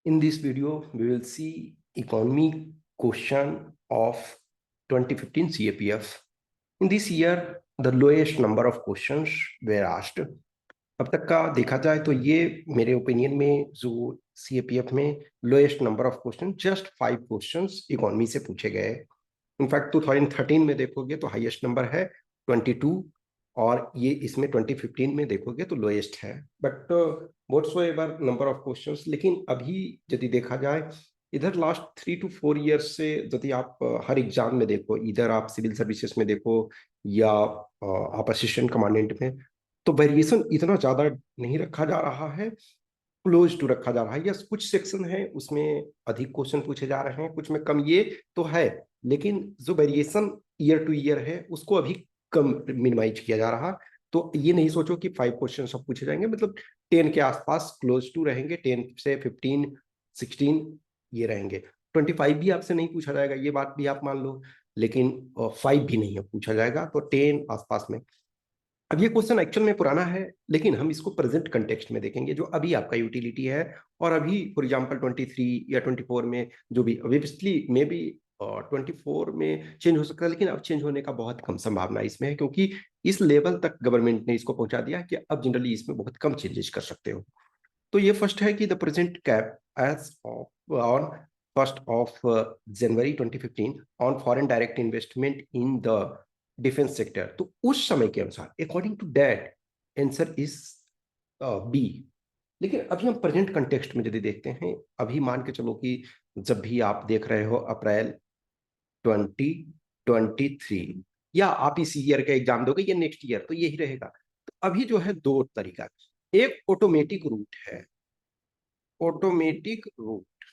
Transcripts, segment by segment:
In this video, we will see economy question of 2015 CAPF. In this year, the lowest number of questions were asked. अब तक का देखा जाए तो ये मेरे ओपिनियन में जो CAPF में lowest number of question, just 5 questions economy से पूछे गए। इनफैक्ट 2013 में देखोगे तो हाईएस्ट नंबर है 22, और ये इसमें 2015 में देखोगे तो लोएस्ट है। But whatsoever number of questions, लेकिन अभी यदि देखा जाए इधर लास्ट 3 to 4 ईयर्स से, यदि आप हर एग्जाम में देखो, इधर आप सिविल सर्विसेज में देखो या आप असिस्टेंट कमांडेंट में, तो वेरिएशन इतना ज्यादा नहीं रखा जा रहा है, क्लोज टू रखा जा रहा है। यस, कुछ सेक्शन है उसमें अधिक क्वेश्चन पूछे जा रहे हैं, कुछ में कम, ये तो है, लेकिन जो वेरिएशन ईयर टू ईयर है उसको अभी कम मिनिमाइज किया जा रहा। तो ये नहीं सोचो कि 5 क्वेश्चन सब पूछे जाएंगे, मतलब 10 के आसपास क्लोज टू रहेंगे, 10 से 15, 16 ये रहेंगे। 25 भी आपसे नहीं पूछा जाएगा, ये बात भी आप मान लो, लेकिन 5 भी नहीं पूछा जाएगा, तो 10 आसपास में। अब ये क्वेश्चन एक्चुअल में पुराना है, लेकिन हम इसको प्रेजेंट कंटेक्स्ट में देखेंगे, जो अभी आपका यूटिलिटी है। और अभी फॉर एग्जांपल 23 या 24 में जो भी, ऑब्वियसली मे बी 24 में चेंज हो सकता है, लेकिन अब चेंज होने का बहुत कम संभावना इसमें है, क्योंकि इस लेवल तक गवर्नमेंट ने इसको पहुंचा दिया कि अब जनरली इसमें बहुत कम चेंजेस कर सकते हो। तो ये फर्स्ट है कि the present cap as of on 1 January 2015 on foreign direct investment in the defence sector. तो उस समय के अनुसार according to that answer is B. लेकिन अभी हम प्रेजेंट कंटेक्स्ट में यदि देखते हैं, अभी मान के चलो कि जब भी आप देख रहे हो अप्रैल 2023, या आप इस ईयर का एग्जाम दोगे या नेक्स्ट ईयर, तो यही रहेगा। तो अभी जो है दो तरीका, एक ऑटोमेटिक रूट है, ऑटोमेटिक रूट,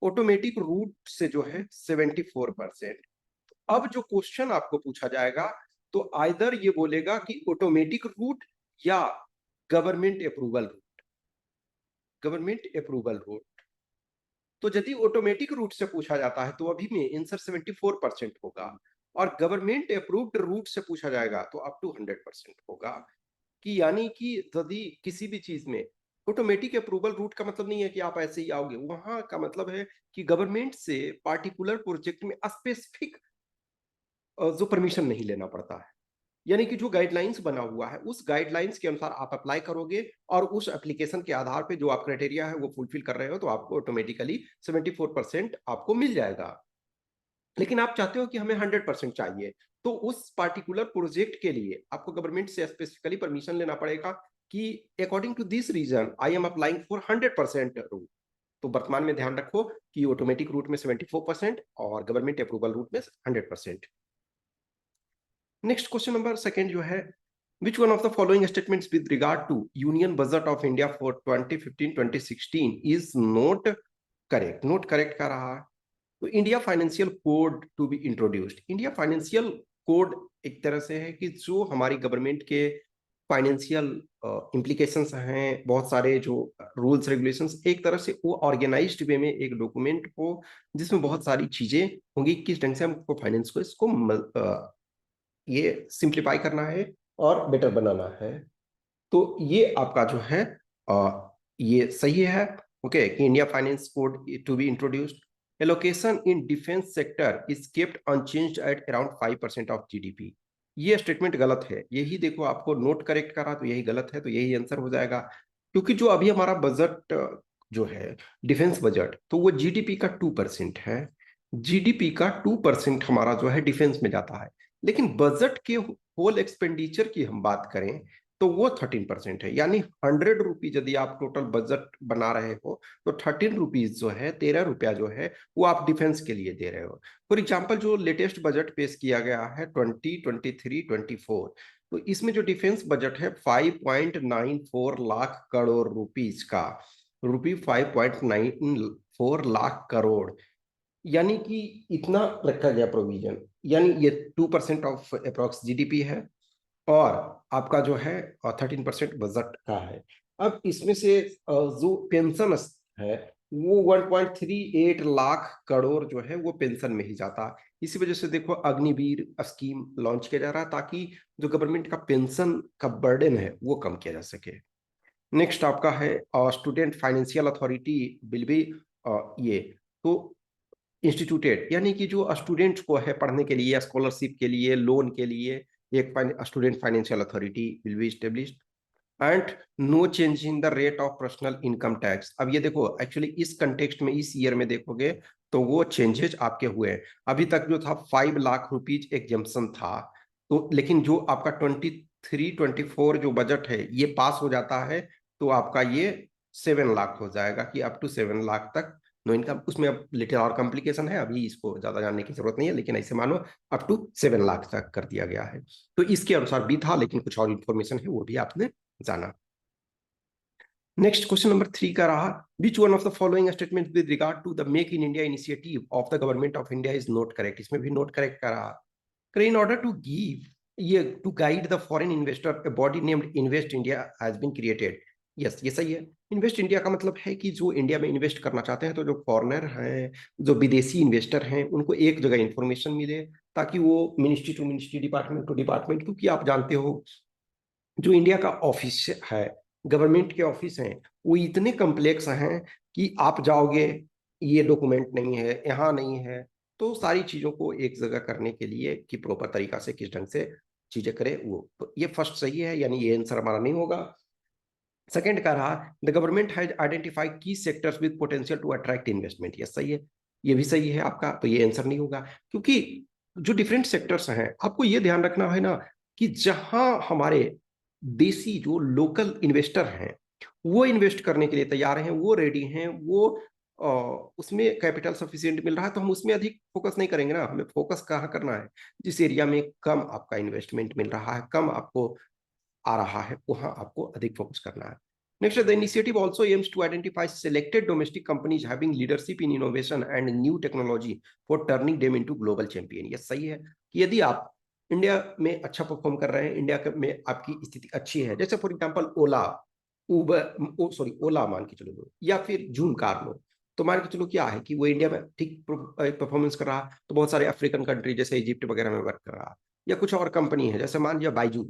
ऑटोमेटिक रूट से जो है 74%। अब जो क्वेश्चन आपको पूछा जाएगा तो आइदर ये बोलेगा कि ऑटोमेटिक रूट या government approval route, government approval route. तो यदि ऑटोमेटिक रूट से पूछा जाता है तो अभी में आंसर 74% होगा, और गवर्नमेंट अप्रूव्ड रूट से पूछा जाएगा तो अप टू 100% होगा। कि यानी कि यदि किसी भी चीज में ऑटोमेटिक अप्रूवल रूट का मतलब नहीं है कि आप ऐसे ही आओगे, वहां का मतलब है कि गवर्नमेंट से पार्टिकुलर प्रोजेक्ट में स्पेसिफिक जो परमिशन नहीं लेना पड़ता है, यानी कि जो गाइडलाइंस बना हुआ है उस गाइडलाइंस के अनुसार आप अप्लाई करोगे, और उस एप्लीकेशन के आधार पे जो आप क्राइटेरिया है वो फुलफिल कर रहे हो, तो आपको ऑटोमेटिकली 74% आपको मिल जाएगा। लेकिन आप चाहते हो कि हमें 100% चाहिए, तो उस पार्टिकुलर प्रोजेक्ट के लिए आपको गवर्नमेंट से स्पेसिफिकली परमिशन लेना पड़ेगा कि according to this reason I am applying for 100% route. तो वर्तमान में ध्यान रखो कि ऑटोमेटिक रूट में 74% और गवर्नमेंट अप्रूवल रूट में 100%। नेक्स्ट क्वेश्चन नंबर सेकंड जो है, which one of the following statements with regard to union budget of India for 2015-2016 is not correct? Not correct का रहा। तो India financial code to be introduced, India financial code एक तरह से है कि जो हमारी गवर्नमेंट के फाइनेंशियल इम्प्लीकेशंस हैं, बहुत सारे जो रूल्स रेगुलेशंस, एक तरह से वो ऑर्गेनाइज्ड वे में एक डॉक्यूमेंट हो जिसमें बहुत सारी चीजें होंगी, किस ढंग से हमको फाइनेंस को इसको ये सिंप्लीफाई करना है और बेटर बनाना है। तो ये आपका जो है ये सही है। ओके, कि India finance code to be introduced. Allocation in defence sector is kept unchanged at around 5% of GDP. ये स्टेटमेंट गलत है, यही देखो आपको नोट करेक्ट करा तो यही गलत है, तो यही आंसर हो जाएगा। क्योंकि जो अभी हमारा बजट जो है डिफेंस बजट, तो वो जीडीपी का 2% है। जीडीपी का 2% हमारा जो है डिफेंस में जाता है, लेकिन बजट के होल एक्सपेंडिचर की हम बात करें तो वो 13% है। यानी 100 रुपीज यदि आप टोटल बजट बना रहे हो, तो 13 रुपीज जो है, 13 रुपया जो है वो आप डिफेंस के लिए दे रहे हो। फॉर एग्जाम्पल जो लेटेस्ट बजट पेश किया गया है 2023-24, तो इसमें जो डिफेंस बजट है 5.94 लाख करोड़ रुपीज का, रुपी 5.94 लाख करोड़, यानी कि इतना रखा गया प्रोविजन। यानी ये 2% ऑफ अप्रोक्स जीडीपी है, और आपका जो है 13% बजट का है। अब इसमें से जो पेंशन है वो 1.38 लाख करोड़ जो है वो पेंशन में ही जाता है। इसी वजह से देखो अग्निवीर स्कीम लॉन्च किया जा रहा है, ताकि जो गवर्नमेंट का पेंशन का बर्डन है वो कम किया जा सके। नेक्स्ट आपका है student financial authority will B ये तो इंस्टीट्यूटेड, यानी कि जो स्टूडेंट्स को है पढ़ने के लिए, स्कॉलरशिप के लिए, लोन के लिए, एक student financial authority will be established. And no change in the rate of personal income tax. अब ये देखो, एक्चुअली इस कंटेक्स्ट में, इस ईयर में देखोगे तो वो चेंजेस आपके हुए हैं। अभी तक जो था 5 लाख रुपीज एग्जम्पशन था, तो लेकिन जो आपका 23-24 जो बजट है ये पास हो जाता है तो आपका ये 7 लाख हो जाएगा, कि अप टू 7 लाख तक नो इनकम। उसमें अब लिटिल और कॉम्प्लिकेशन है, अभी इसको ज्यादा जानने की जरूरत नहीं है, लेकिन ऐसे मानो अप टू 7 लाख तक कर दिया गया है। तो इसके अनुसार भी था, लेकिन कुछ और इन्फॉर्मेशन है वो भी आपने जाना। नेक्स्ट क्वेश्चन नंबर 3 का रहा, which one of the following statement with regard to the make in India initiative of the government of India is not correct. इसमें भी नोट करेक्ट का रहा। इन ऑर्डर टू गिव ये to guide the foreign investor, a body named invest India has been created. Yes, ये सही है। Invest India का मतलब है कि जो इंडिया में इन्वेस्ट करना चाहते हैं, तो जो फॉरेनर हैं, जो विदेशी इन्वेस्टर हैं, उनको एक जगह इंफॉर्मेशन मिले, ताकि वो ministry to ministry, department to department, क्योंकि आप जानते हो जो इंडिया का ऑफिस है, गवर्नमेंट के ऑफिस हैं, वो इतने कम्प्लेक्स हैं कि आप जाओगे, ये डॉक्यूमेंट नहीं है, यहाँ नहीं है। तो सारी चीजों को एक जगह करने के लिए कि प्रॉपर तरीका से किस ढंग से चीजें करें, वो तो ये फर्स्ट सही है, यानी ये आंसर हमारा नहीं होगा। सेकंड का रहा, the government has identified key sectors with potential to attract investment. ये सही है, ये भी सही है आपका, तो ये आंसर नहीं होगा, क्योंकि जो डिफरेंट सेक्टर्स हैं, आपको ये ध्यान रखना है ना कि जहां हमारे देसी जो लोकल इन्वेस्टर हैं वो इन्वेस्ट करने के लिए तैयार हैं, वो रेडी हैं, वो उसमें कैपिटल सफिशिएंट मिल रहा है, तो हम उसमें अधिक फोकस नहीं करेंगे ना। हमें फोकस कहाँ करना है, जिस एरिया में कम आपका इन्वेस्टमेंट मिल रहा है, कम आपको आ रहा है, वहां आपको अधिक फोकस करना है। Next, the initiative also aims to identify selected domestic companies having leadership in innovation and new technology for turning them into global champion। ये सही है कि यदि आप इंडिया में अच्छा परफॉर्म कर रहे हैं, इंडिया में आपकी स्थिति अच्छी है, जैसे for example Ola, Uber, sorry Ola मान के चलो, या फिर जूम कार लो, तो मान के चलो क्या है कि वो इंडिया में ठीक परफॉर्मेंस कर रहा, तो बहुत सारे अफ्रीकन कंट्री जैसे इजिप्ट वगैरह में वर्क कर रहा, या कुछ और कंपनी है जैसे मान लिया बाइजू,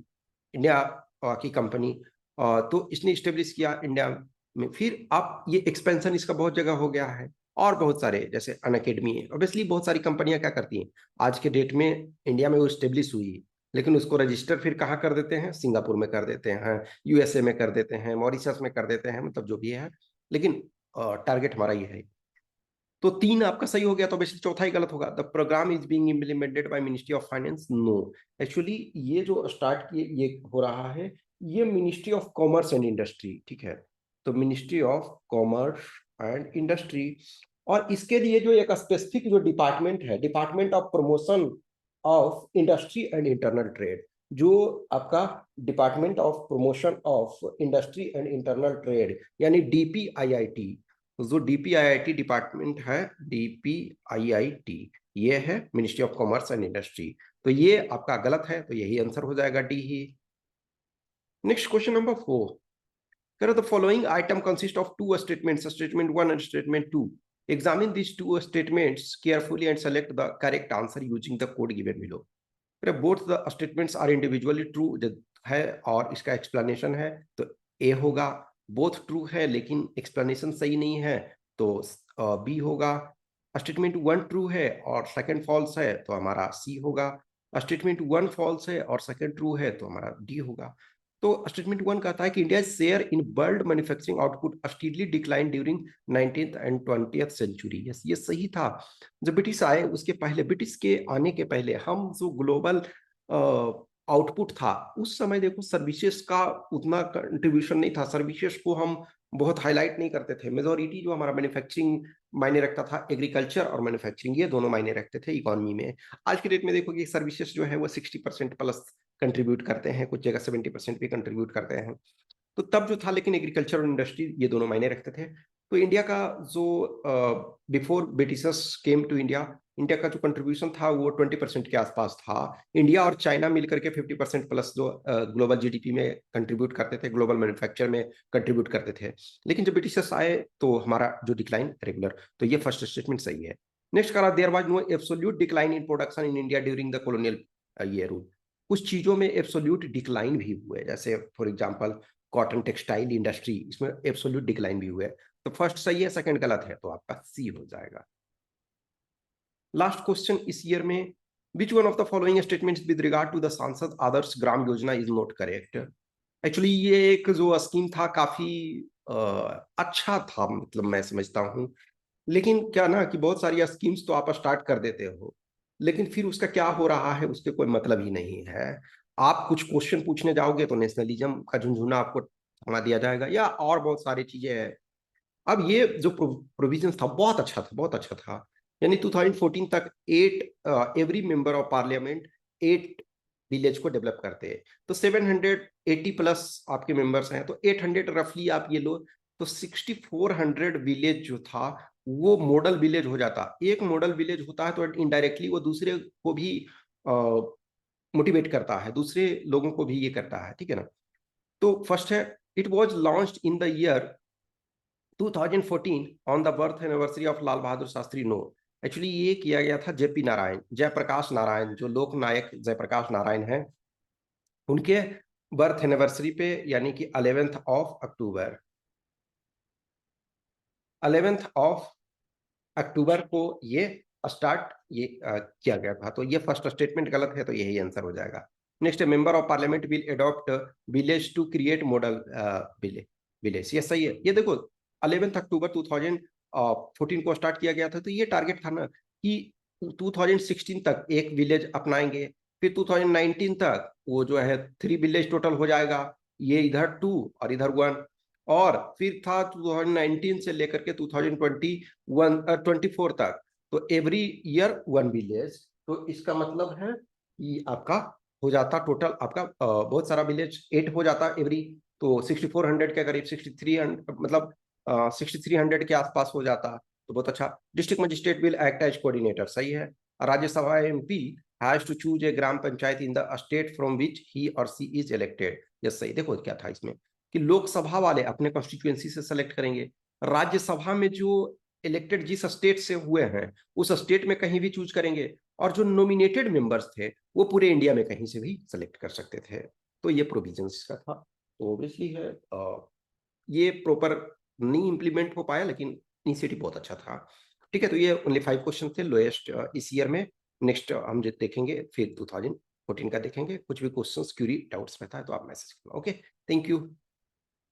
इंडिया की कंपनी, तो इसने स्टेब्लिश किया इंडिया में, फिर आप ये एक्सपेंशन इसका बहुत जगह हो गया है। और बहुत सारे जैसे अन अकेडमी है, ऑब्वियसली बहुत सारी कंपनियां क्या करती हैं आज के डेट में, इंडिया में वो स्टेब्लिश हुई, लेकिन उसको रजिस्टर फिर कहाँ कर देते हैं, सिंगापुर में कर देते हैं, यूएसए में कर देते हैं, मॉरिशस में कर देते हैं, मतलब जो भी है, लेकिन टारगेट हमारा ये है। तो 3 आपका सही हो गया, तो बेसिकली चौथा ही गलत होगा। The programme is being implemented by ministry of finance. No, actually ये जो स्टार्ट किए ये हो रहा है, ये ministry of commerce and industry, ठीक है, तो ministry of commerce and industry. और इसके लिए जो एक स्पेसिफिक जो डिपार्टमेंट है, department of promotion of industry and internal trade, जो आपका department of promotion of industry and internal trade, यानी डीपीआईआईटी, जो डीपीआईआईटी डिपार्टमेंट है, डीपीआईआईटी, ये है ministry of commerce and industry. तो ये आपका गलत है, तो यही आंसर हो जाएगा, डी ही। नेक्स्ट क्वेश्चन नंबर 4, करो the following item consist of two statements, statement 1 and statement 2। Examine this two statements carefully and select the correct answer using the code given below. Both the statements are individually true है, और इसका explanation है, तो ए होगा। Both true है लेकिन explanation सही नहीं है, तो बी होगा। स्टेटमेंट 1 ट्रू है और सेकंड फॉल्स है, तो हमारा सी होगा। स्टेटमेंट 1 फॉल्स है और सेकंड ट्रू है, तो हमारा डी होगा। तो स्टेटमेंट 1 कहता है कि India share in world manufacturing output steadily decline during 19th and 20th century. Yes, ये सही था। जब ब्रिटिश आए उसके पहले, ब्रिटिश के आने के पहले, हम जो ग्लोबल आउटपुट था उस समय, देखो सर्विसेज का उतना कंट्रीब्यूशन नहीं था, सर्विसेज को हम बहुत हाईलाइट नहीं करते थे। मेजोरिटी जो हमारा मैन्युफैक्चरिंग मायने रखता था, एग्रीकल्चर और मैन्युफैक्चरिंग, ये दोनों मायने रखते थे इकोनॉमी में। आज के डेट में देखो कि सर्विसेज जो है वो 60% प्लस कंट्रीब्यूट करते हैं, कुछ जगह 70% भी कंट्रीब्यूट करते हैं। तो तब जो था, लेकिन एग्रीकल्चर और इंडस्ट्री ये दोनों मायने रखते थे। तो इंडिया का जो before Britishers came to India, India का जो कंट्रीब्यूशन था वो 20% के आसपास था। इंडिया और चाइना मिलकर के 50% प्लस जो ग्लोबल जीडीपी में कंट्रीब्यूट करते थे, ग्लोबल मैन्युफैक्चर में कंट्रीब्यूट करते थे। लेकिन जब ब्रिटिशर्स आए तो हमारा जो डिक्लाइन रेगुलर, तो ये फर्स्ट स्टेटमेंट सही है। नेक्स्ट करा, there was no absolute decline in production in India during the colonial ये रूल। कुछ चीजों में एब्सोल्यूट डिक्लाइन भी हुए, जैसे for example cotton textile industry, इसमें एब्सोल्यूट डिक्लाइन भी हुआ है। तो फर्स्ट सही है, सेकंड गलत है, तो आपका सी हो जाएगा। लास्ट क्वेश्चन इस ईयर में, which one of the following statements with regard to the Saansad Adarsh Gram Yojana is not correct. Actually ये एक जो स्कीम था काफी अच्छा था, मतलब मैं समझता हूँ, लेकिन क्या ना कि बहुत सारी स्कीम्स तो आप स्टार्ट कर देते हो, लेकिन फिर उसका क्या हो रहा है उसके कोई मतलब ही नहीं है। आप कुछ क्वेश्चन पूछने जाओगे तो नेशनलिज्म का झुंझुना आपको थमा दिया जाएगा, या और बहुत सारी चीजें हैं। अब ये जो प्रोविजन था बहुत अच्छा था, बहुत अच्छा था। यानी 2014 तक 8 every member of parliament 8 village को डेवलप करते हैं। तो 780 प्लस आपके मेंबर्स हैं, तो 800 रफली आप ये लो, तो 6400 विलेज जो था वो मॉडल विलेज हो जाता। एक मॉडल विलेज होता है तो इनडायरेक्टली वो दूसरे को भी मोटिवेट करता है, दूसरे लोगों को भी ये करता है, ठीक है ना। तो फर्स्ट है, it was launched in the year 2014 on the birth anniversary of Lal Bahadur Shastri. No, actually ये किया गया था जेपी नारायण, जयप्रकाश नारायण, जो लोक नायक जयप्रकाश नारायण हैं, उनके बर्थ एनिवर्सरी पे, यानी कि 11th of October, 11th of October को ये स्टार्ट ये किया गया था। तो ये फर्स्ट स्टेटमेंट गलत है, तो यही आंसर हो जाएगा। Next, member of parliament will adopt village to create model village, ये सही है। ये देखो 11 अक्टूबर 2014 को स्टार्ट किया गया था, तो ये टारगेट था ना कि 2016 तक एक विलेज अपनाएंगे, फिर 2019 तक वो जो है 3 विलेज टोटल हो जाएगा, ये इधर 2 और इधर 1, और फिर था 2019 से लेकर के 2024 तक, तो एवरी ईयर 1 विलेज। तो इसका मतलब है कि आपका हो जाता टोटल आपका बहुत सारा विलेज 8 हो जाता एवरी, तो 6400 के करीब, 6300 मतलब 6300 के आसपास हो जाता। तो बहुत अच्छा। District magistrate will act as coordinator, सही है। Rajya Sabha MP has to choose a gram panchayat in the state from which he or she is elected, yes सही। देखो क्या था इसमें कि लोकसभा वाले अपने कॉन्स्टिट्यूएंसी से सेलेक्ट करेंगे, राज्यसभा में जो इलेक्टेड जिस स्टेट से हुए हैं उस स्टेट में कहीं भी चूज करेंगे, और जो नॉमिनेटेड मेंबर्स थे वो पूरे इंडिया में कहीं से भी सेलेक्ट कर सकते थे। तो ये प्रोविजन इसका था। तो ऑब्वियसली है ये प्रॉपर नहीं इंप्लीमेंट हो पाया, लेकिन इनिशिएटिव बहुत अच्छा था। ठीक है, तो ये ओनली 5 क्वेश्चन थे लोएस्ट इस ईयर में। नेक्स्ट हम जो देखेंगे फिर 2014 का देखेंगे। कुछ भी क्वेश्चंस क्यूरी डाउट्स रहता है तो आप मैसेज करना। Okay, thank you.